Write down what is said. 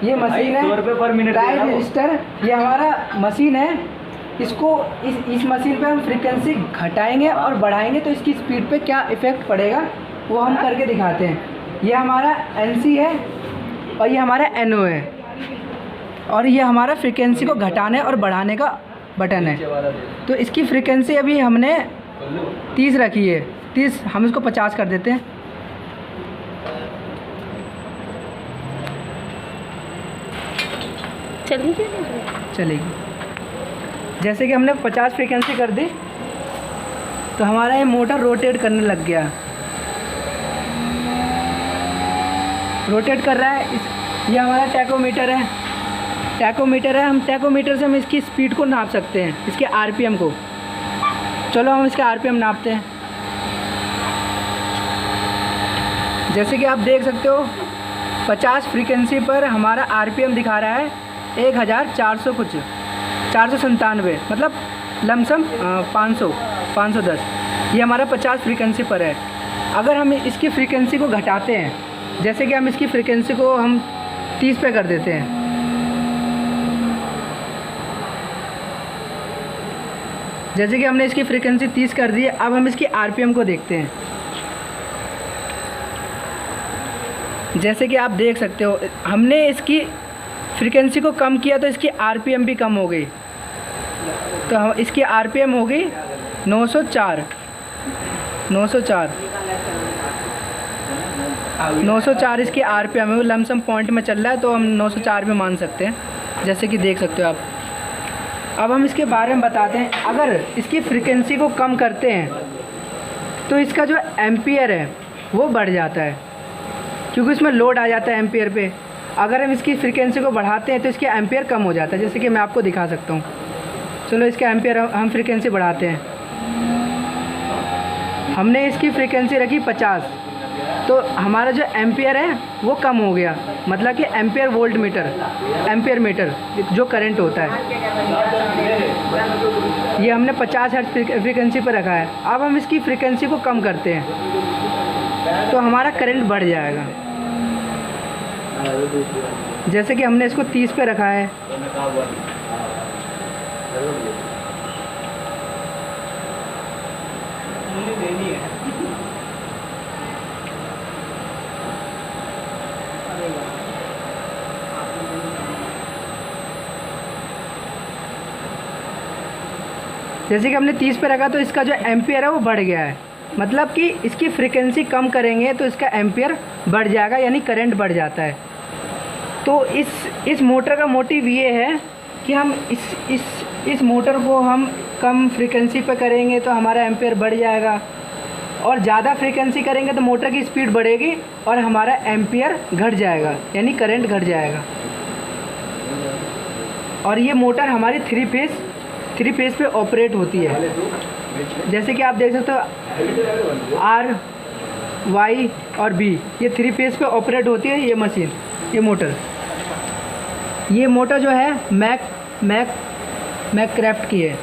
ये मशीन है time register. ये हमारा मशीन है। इसको इस मशीन पे हम फ्रीक्वेंसी घटाएंगे और बढ़ाएंगे तो इसकी स्पीड पे क्या इफ़ेक्ट पड़ेगा वो हम करके दिखाते हैं। ये हमारा NC है और ये हमारा NO है और ये हमारा फ्रीक्वेंसी को घटाने और बढ़ाने का बटन है। तो इसकी फ्रीक्वेंसी अभी हमने 30 रखी है। 30 हम इसको 50 कर देते हैं। चलेगी। जैसे कि हमने 50 फ्रीक्वेंसी कर दी तो हमारा ये मोटर रोटेट करने लग गया। रोटेट कर रहा है। ये हमारा टैकोमीटर है। हम टैकोमीटर से हम इसकी स्पीड को नाप सकते हैं, इसके RPM को। चलो हम इसका RPM नापते हैं। जैसे कि आप देख सकते हो 50 फ्रीक्वेंसी पर हमारा RPM दिखा रहा है 1400 कुछ 497, मतलब लमसम 510। ये हमारा 50 फ्रीक्वेंसी पर है। अगर हम इसकी फ्रीक्वेंसी को घटाते हैं, जैसे कि हम इसकी फ्रीक्वेंसी को हम 30 पे कर देते हैं। जैसे कि हमने इसकी फ्रीक्वेंसी 30 कर दी है। अब हम इसकी RPM को देखते हैं। जैसे कि आप देख सकते हो हमने इसकी फ्रीक्वेंसी को कम किया तो इसकी RPM भी कम हो गई। तो हम इसकी RPM हो गई 904 इसकी RPM है। वो लमसम पॉइंट में चल रहा है तो हम 904 में मान सकते हैं, जैसे कि देख सकते हो आप। अब हम इसके बारे में बताते हैं। अगर इसकी फ्रीक्वेंसी को कम करते हैं तो इसका जो एम्पियर है वो बढ़ जाता है, क्योंकि इसमें लोड आ जाता है एम्पियर पे। अगर हम इसकी फ्रीक्वेंसी को बढ़ाते हैं तो इसके एम्पियर कम हो जाता है, जैसे कि मैं आपको दिखा सकता हूँ। चलो इसके एम्पियर हम फ्रीक्वेंसी बढ़ाते हैं। हमने इसकी फ्रीक्वेंसी रखी 50, तो हमारा जो एम्पियर है वो कम हो गया, मतलब कि एम्पियर मीटर जो करंट होता है। ये हमने 50 हर्ट्ज फ्रीक्वेंसी पर रखा है। अब हम इसकी फ्रीक्वेंसी को कम करते हैं तो हमारा करंट बढ़ जाएगा। जैसे कि हमने इसको 30 पे रखा है। जैसे कि हमने 30 पे रखा तो इसका जो एम्पियर है वो बढ़ गया है, मतलब कि इसकी फ्रीक्वेंसी कम करेंगे तो इसका एम्पियर बढ़ जाएगा, यानी करंट बढ़ जाता है। तो इस मोटर का मोटिव ये है कि हम इस मोटर को हम कम फ्रीक्वेंसी पे करेंगे तो हमारा एम्पियर बढ़ जाएगा, और ज़्यादा फ्रीक्वेंसी करेंगे तो मोटर की स्पीड बढ़ेगी और हमारा एम्पियर घट जाएगा, यानी करंट घट जाएगा। और ये मोटर हमारी थ्री फेस पे ऑपरेट होती है। जैसे कि आप देख सकते हो R, Y और B, ये 3 फेस पे ऑपरेट होती है ये मशीन, ये मोटर जो है मैक क्राफ्ट की है।